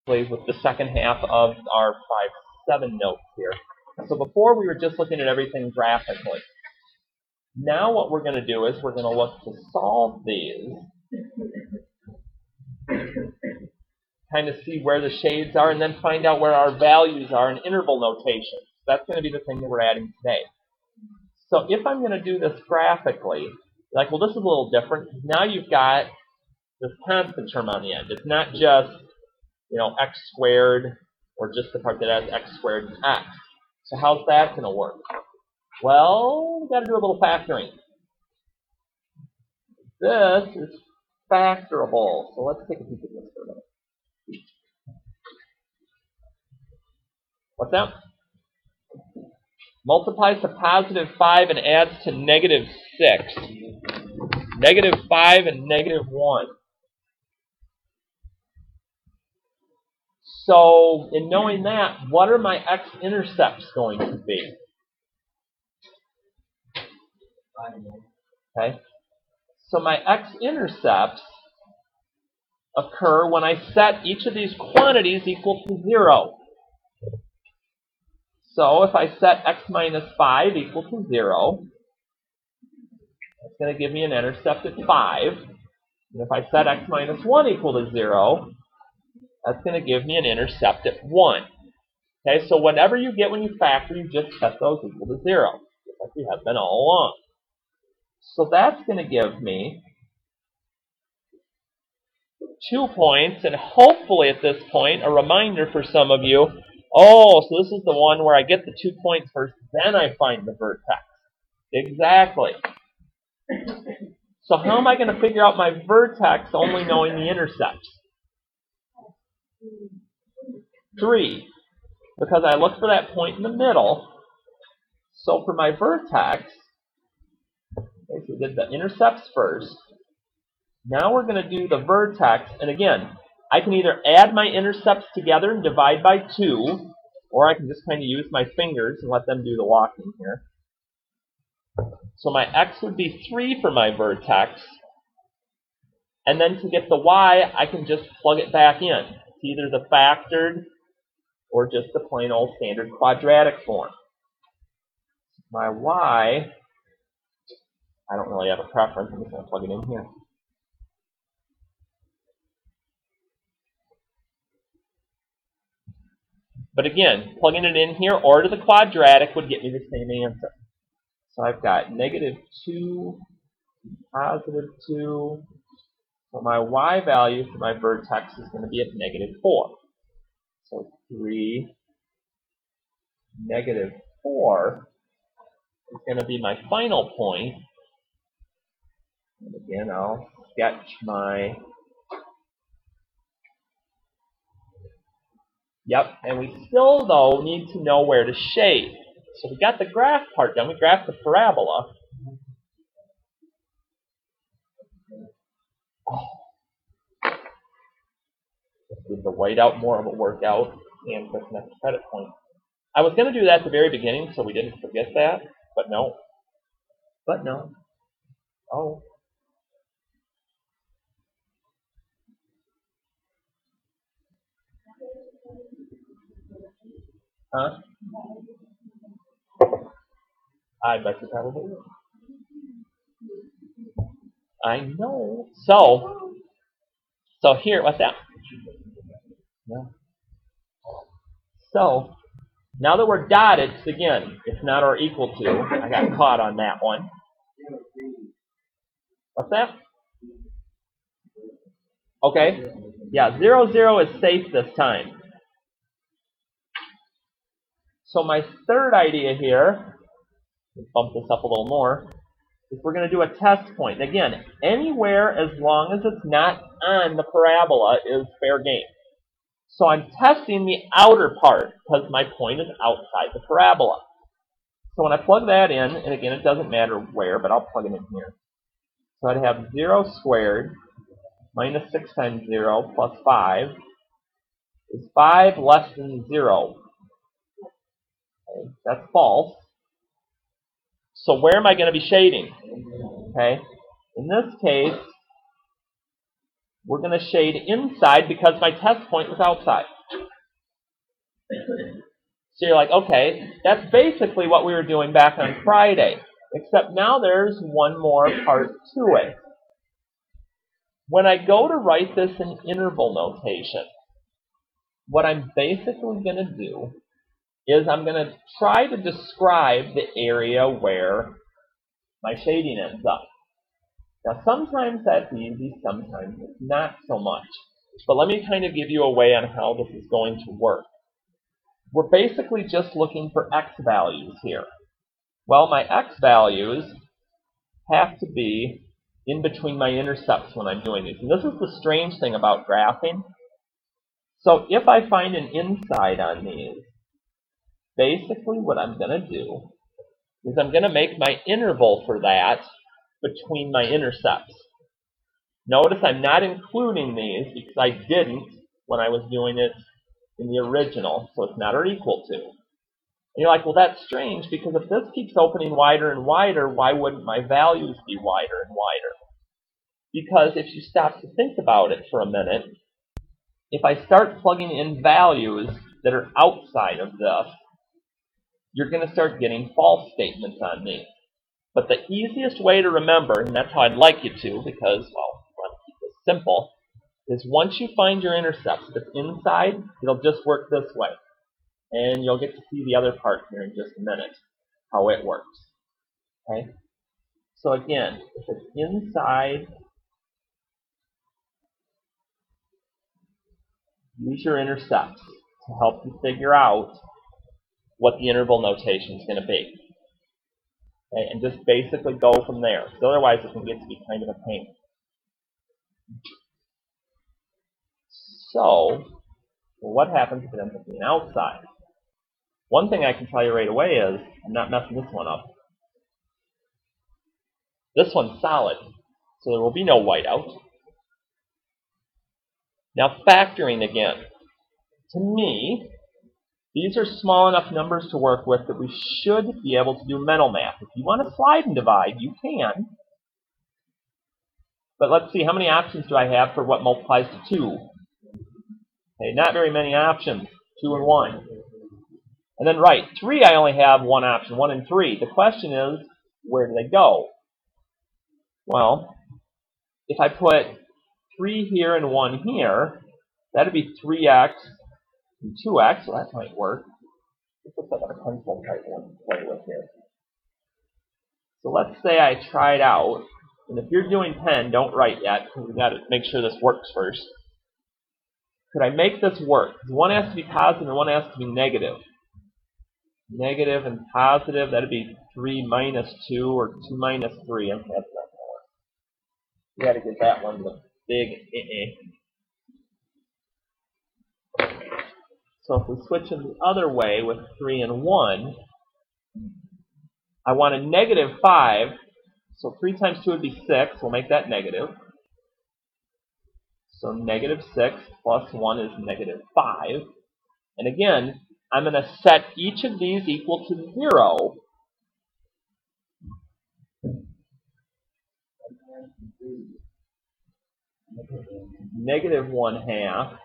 with the second half of our 5-7 notes here. So before we were just looking at everything graphically. Now what we're going to do is we're going to look to solve these, kind of see where the shades are, and then find out where our values are in interval notation. That's going to be the thing that we're adding today. So if I'm going to do this graphically, like, well, this is a little different. Now you've got this constant term on the end. It's not just, x squared, or just the part that has x squared and x. So how's that going to work? Well, we've got to do a little factoring. This is factorable. So let's take a peek at this for a minute. What's that? Multiplies to positive 5 and adds to negative 6. Negative 5 and negative 1. So, in knowing that, what are my x-intercepts going to be? Okay. So my x-intercepts occur when I set each of these quantities equal to 0. So if I set x minus 5 equal to 0, that's going to give me an intercept at 5. And if I set x minus 1 equal to 0, that's going to give me an intercept at 1. Okay, so whatever you get when you factor, you just set those equal to 0, just like we have been all along. So that's going to give me 2 points, and hopefully at this point, a reminder for some of you, oh, so this is the one where I get the 2 points first, then I find the vertex. Exactly. So how am I going to figure out my vertex only knowing the intercepts? 3. Because I look for that point in the middle. So for my vertex, okay, so we did the intercepts first. Now we're going to do the vertex, and again, I can either add my intercepts together and divide by 2, or I can just kind of use my fingers and let them do the walking here. So my x would be 3 for my vertex, and then to get the y, I can just plug it back in. It's either the factored or just the plain old standard quadratic form. My y, I don't really have a preference, I'm just going to plug it in here. But again, plugging it in here or to the quadratic would get me the same answer. So I've got negative 2, positive 2. So my y value for my vertex is going to be at negative 4. So 3, negative 4 is going to be my final point. And again, I'll sketch my... Yep, and we still, though, need to know where to shade. So we got the graph part done. We graphed the parabola. With the whiteout, more of a workout, and with next credit point. I was going to do that at the very beginning, so we didn't forget that, but no. But no. Oh. Huh? I bet you probably will. I know. So here, what's that? No. So, now that we're dotted, again, it's not or equal to. I got caught on that one. What's that? Okay. Yeah, 0, 0 is safe this time. So my third idea here, let's bump this up a little more, is we're going to do a test point. And again, anywhere as long as it's not on the parabola is fair game. So I'm testing the outer part because my point is outside the parabola. So when I plug that in, and again, it doesn't matter where, but I'll plug it in here. So I'd have 0 squared minus 6 times 0 plus 5 is 5 less than 0. Okay, that's false. So where am I going to be shading? Okay, in this case, we're going to shade inside because my test point was outside. So you're like, okay, that's basically what we were doing back on Friday, except now there's one more part to it. When I go to write this in interval notation, what I'm basically going to do is I'm going to try to describe the area where my shading ends up. Now, sometimes that's easy, sometimes it's not so much. But let me kind of give you a way on how this is going to work. We're basically just looking for x values here. Well, my x values have to be in between my intercepts when I'm doing these. And this is the strange thing about graphing. So if I find an inside on these, basically what I'm going to do is I'm going to make my interval for that between my intercepts. Notice I'm not including these because I didn't when I was doing it in the original, so it's not or equal to. And you're like, well, that's strange because if this keeps opening wider and wider, why wouldn't my values be wider and wider? Because if you stop to think about it for a minute, if I start plugging in values that are outside of this, you're going to start getting false statements on these. But the easiest way to remember, and that's how I'd like you to, because, well, I want to keep this simple, is once you find your intercepts, if it's inside, it'll just work this way. And you'll get to see the other part here in just a minute, how it works. Okay? So again, if it's inside, use your intercepts to help you figure out what the interval notation is going to be. Okay? And just basically go from there, because otherwise it can get to be kind of a pain. So, what happens if it ends up being outside? One thing I can tell you right away is, I'm not messing this one up. This one's solid, so there will be no whiteout. Now factoring again. To me, these are small enough numbers to work with that we should be able to do mental math. If you want to slide and divide, you can. But let's see, how many options do I have for what multiplies to 2? Okay, not very many options. 2 and 1. And then, right, 3 I only have one option, 1 and 3. The question is, where do they go? Well, if I put 3 here and 1 here, that'd be 3x and 2x, so that might work. Let's look at a pencil type one to play with here. So let's say I tried out, and if you're doing pen, don't write yet, because we've got to make sure this works first. Could I make this work? One has to be positive and one has to be negative. Negative and positive, that'd be 3 minus 2 or 2 minus 3. Okay, that's not going to work. We got to get that one the big So if we switch it the other way with 3 and 1, I want a negative 5. So 3 times 2 would be 6. We'll make that negative. So negative 6 plus 1 is negative 5. And again, I'm going to set each of these equal to 0. Negative 1/2.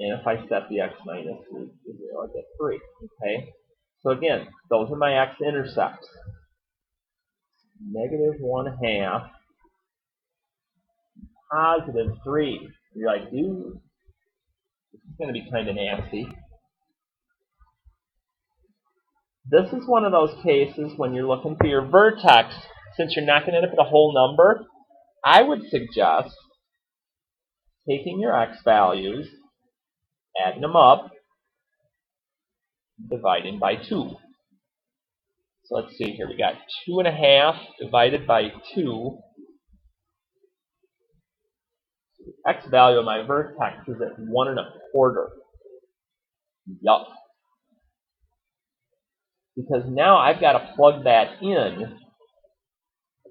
And if I set the x minus 3 to 0, I get 3. Okay? So again, those are my x-intercepts. Negative 1/2. Positive 3. You're like, dude, this is going to be kind of nasty. This is one of those cases when you're looking for your vertex, since you're not going to end up with a whole number, I would suggest taking your x values, adding them up, dividing by 2. So let's see here. We got 2.5 divided by 2. The x value of my vertex is at 1.25. Yup. Because now I've got to plug that in,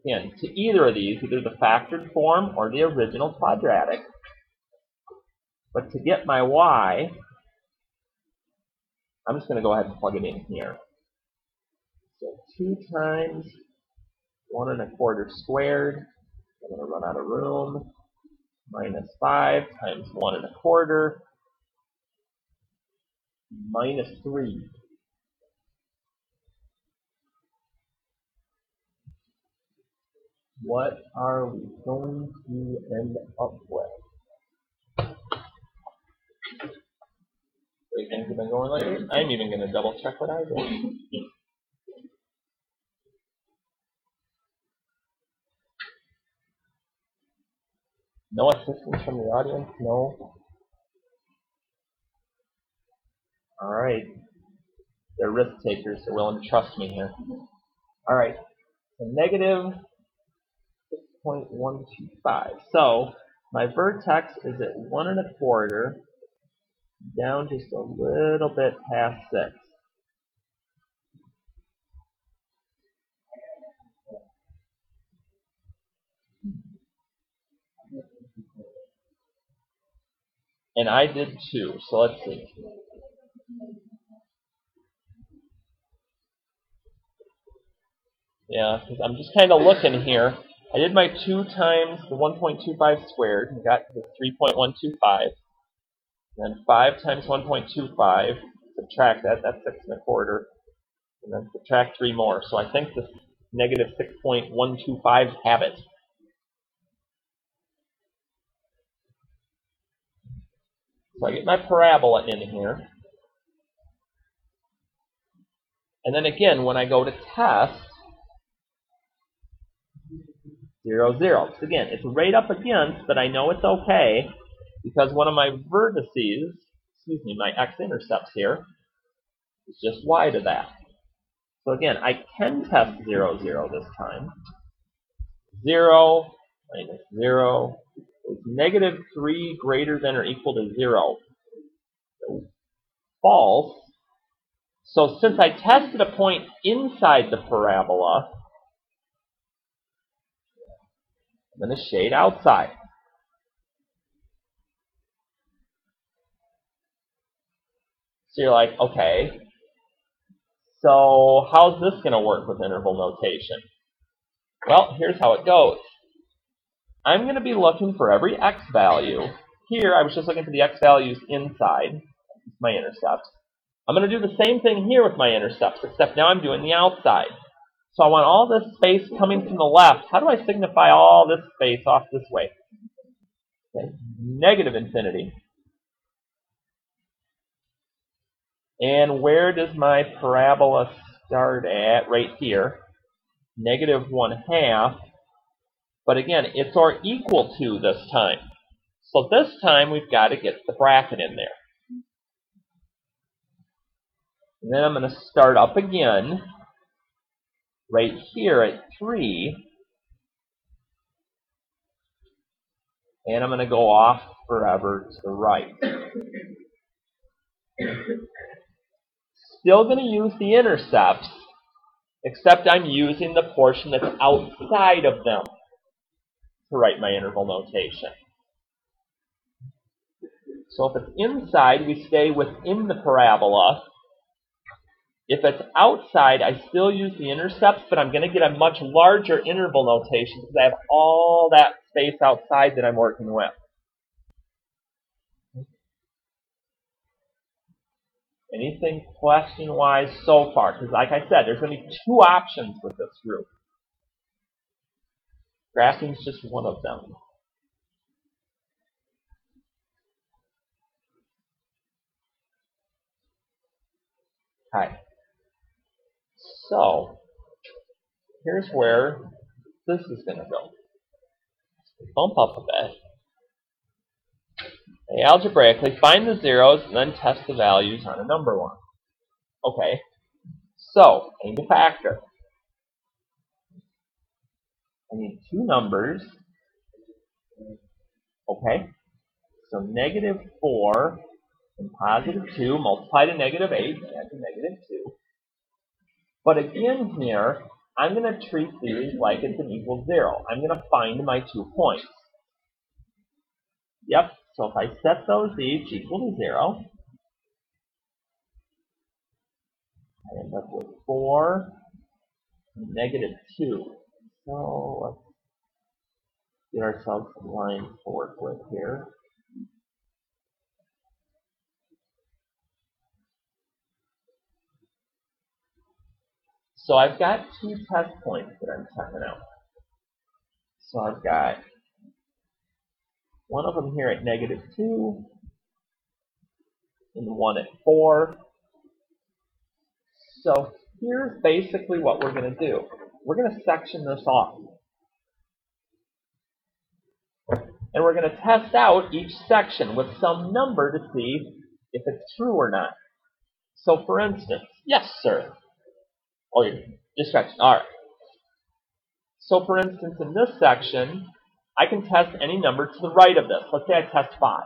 again, to either of these, either the factored form or the original quadratic. But to get my y, I'm just going to go ahead and plug it in here. So 2 times 1.25 squared, I'm going to run out of room, minus 5 times 1.25. minus 3. What are we going to end up with? Great things have been going lately. I'm even going to double check what I did. No assistance from the audience? No? Alright. They're risk takers. They're willing to trust me here. Alright. So negative 6.125. So my vertex is at 1 1/4, down just a little bit past 6. And I did too. So let's see. Yeah, because I'm just kind of looking here. I did my 2 times the 1.25 squared and got to 3.125. Then 5 times 1.25, subtract that, that's 6 1/4. And then subtract 3 more. So I think this negative 6.125 have it. So I get my parabola in here. And then again, when I go to test, 0, 0. So again, it's right up against, but I know it's okay because one of my vertices, my x-intercepts here, is just y to that. So again, I can test 0, 0 this time. 0 minus 0 is negative 3 greater than or equal to 0. So false. So since I tested a point inside the parabola, I'm going to shade outside. So you're like, okay, so how's this going to work with interval notation? Well, here's how it goes. I'm going to be looking for every x value. Here, I was just looking for the x values inside my intercepts. I'm going to do the same thing here with my intercepts, except now I'm doing the outside. So I want all this space coming from the left. How do I signify all this space off this way? Okay. Negative infinity. And where does my parabola start at? Right here. Negative 1/2. But again, it's or equal to this time. So this time we've got to get the bracket in there. And then I'm going to start up again right here at 3. And I'm going to go off forever to the right. Still going to use the intercepts, except I'm using the portion that's outside of them to write my interval notation. So if it's inside, we stay within the parabola. If it's outside, I still use the intercepts, but I'm going to get a much larger interval notation because I have all that space outside that I'm working with. Anything question-wise so far? Because like I said, there's going to be 2 options with this group. Graphing is just one of them. Okay. So, here's where this is going to go. Bump up a bit. Algebraically, find the zeros and then test the values on a number one. Okay. So, I need to factor. I need 2 numbers. Okay. So negative 4 and positive 2 multiply to negative 8, add to negative 2. But again here, I'm going to treat these like it's an equal 0. I'm going to find my 2 points. Yep, so if I set those each equal to 0, I end up with 4 and negative 2. So let's get ourselves some lines to work with here. So I've got 2 test points that I'm checking out. So I've got one of them here at -2, and one at 4. So here's basically what we're going to do. We're going to section this off. And we're going to test out each section with some number to see if it's true or not. So for instance, yes, sir. Oh, you're distracted. All right. So for instance, in this section, I can test any number to the right of this. Let's say I test 5.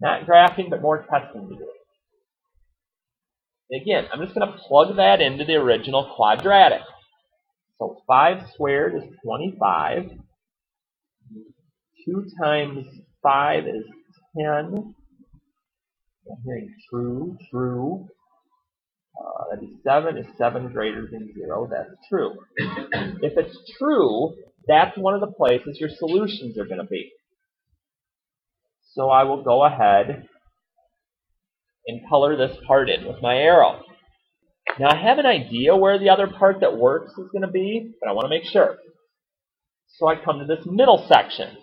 Not graphing, but more testing to do. Again, I'm just going to plug that into the original quadratic. So 5 squared is 25. 2 times 5 is 10. I'm hearing true, true. That'd be 7 is 7 greater than 0. That's true. If it's true, that's one of the places your solutions are going to be. So I will go ahead and color this part in with my arrow. Now I have an idea where the other part that works is going to be, but I want to make sure. So I come to this middle section.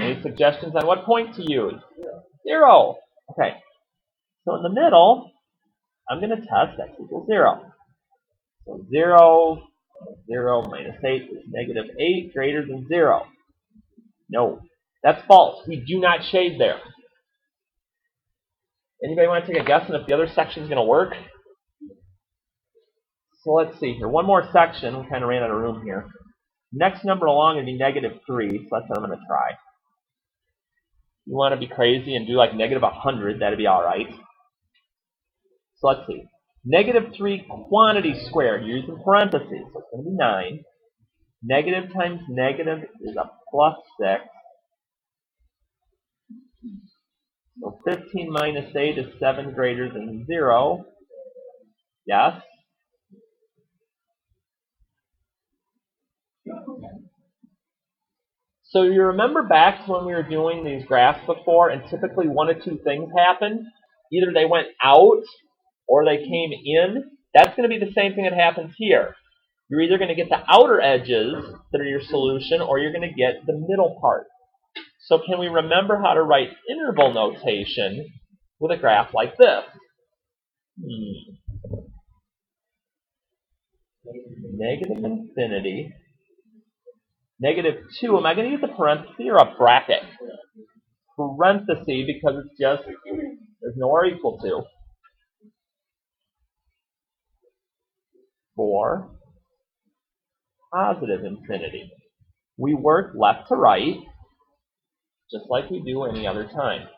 Any suggestions on what point to use? 0. Okay. So in the middle, I'm going to test x equals 0. So 0, 0 minus 8 is -8 greater than 0. No, that's false. We do not shade there. Anybody want to take a guess on if the other section is going to work? So let's see here. One more section. We kind of ran out of room here. Next number along would be -3, so that's what I'm going to try. You want to be crazy and do like -100, that'd be all right. So let's see. -3 quantity squared, you're using parentheses, so it's going to be 9. Negative times negative is a +6. So 15 minus 8 is 7 greater than 0. Yes? So you remember back to when we were doing these graphs before, and typically one of 2 things happened. Either they went out or they came in. That's going to be the same thing that happens here. You're either going to get the outer edges that are your solution, or you're going to get the middle part. So can we remember how to write interval notation with a graph like this? Negative infinity. -2. Am I going to use a parenthesis or a bracket? Parenthesis, because it's just, there's nowhere equal to. 4. Positive infinity. We work left to right, just like we do any other time.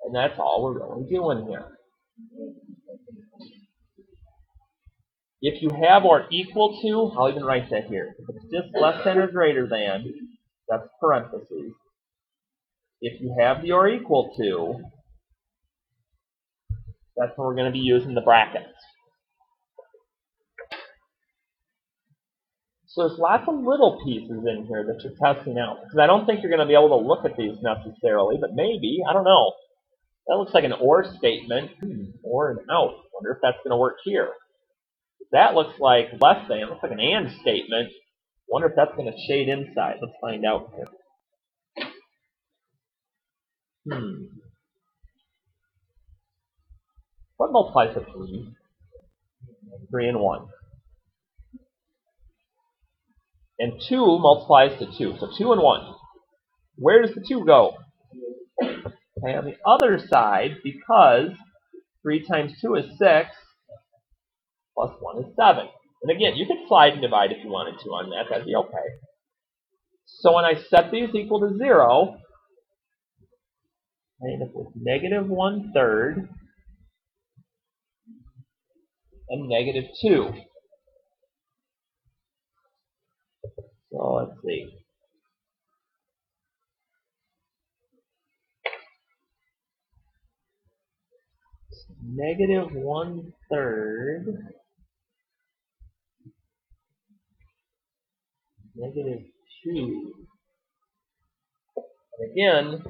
And that's all we're really doing here. If you have or equal to, I'll even write that here. If it's just less than or greater than, that's parentheses. If you have the or equal to, that's when we're going to be using the brackets. So there's lots of little pieces in here that you're testing out. Because I don't think you're going to be able to look at these necessarily, but maybe, I don't know. That looks like an or statement, or an out. Wonder if that's going to work here. That looks like less than, looks like an and statement. Wonder if that's going to shade inside. Let's find out here. What multiplies to 3? 3 and 1. And 2 multiplies to 2. So 2 and 1. Where does the 2 go? Okay, on the other side, because 3 times 2 is 6, plus 1 is 7. And again, you could slide and divide if you wanted to on that. That'd be okay. So when I set these equal to 0, I end up with -1/3 and -2. So let's see. -1/3, -2. And again,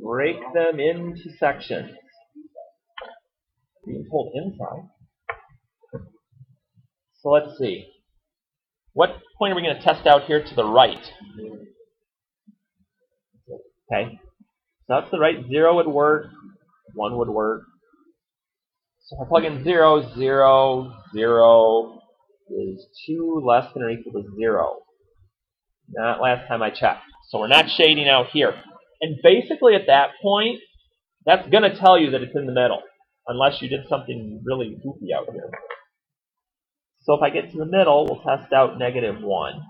break them into sections. Being told inside. So let's see. What point are we going to test out here to the right? Okay. So that's the right. 0 would work. 1 would work. So if I plug in 0, 0, 0 is 2 less than or equal to 0. Not last time I checked. So we're not shading out here. And basically at that point, that's going to tell you that it's in the middle, unless you did something really goofy out here. So if I get to the middle, we'll test out -1.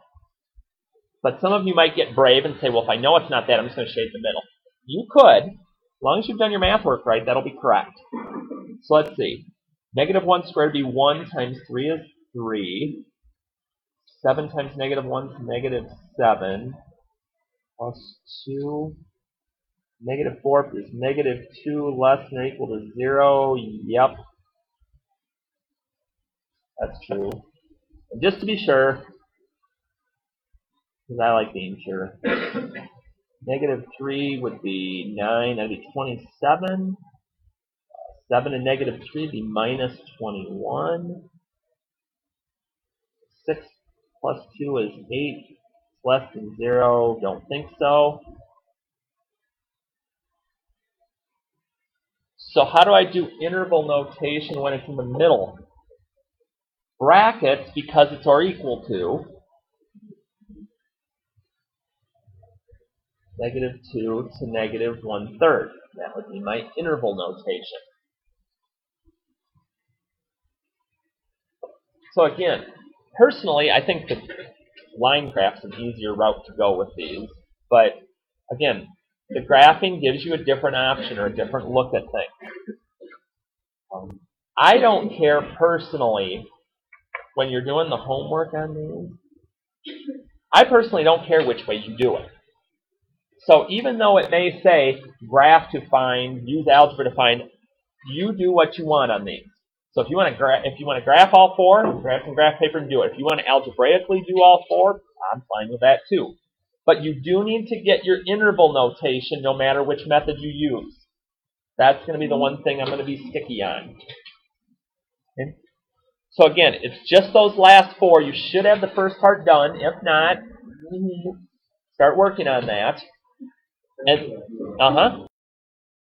But some of you might get brave and say, well, if I know it's not that, I'm just going to shade the middle. You could. As long as you've done your math work right, that'll be correct. So let's see. -1 squared would be 1 times 3 is 3. 7 times -1 is -7. Plus 2. -4 is -2 less than or equal to 0. Yep. That's true. And just to be sure, because I like being sure, -3 would be 9. That would be 27. 7 and -3 would be -21. 6 plus 2 is 8. It's less than 0. Don't think so. So how do I do interval notation when it's in the middle? Brackets, because it's or equal to -2 to -1/3. That would be my interval notation. So again, personally, I think the line graph's an easier route to go with these. But again, the graphing gives you a different option or a different look at things. I don't care personally when you're doing the homework on these. I personally don't care which way you do it. So even though it may say graph to find, use algebra to find, you do what you want on these. So if you want to graph all 4, grab some graph paper and do it. If you want to algebraically do all 4, I'm fine with that too. But you do need to get your interval notation no matter which method you use. That's going to be the one thing I'm going to be sticky on. Okay? So again, it's just those last 4. You should have the first part done. If not, start working on that. And,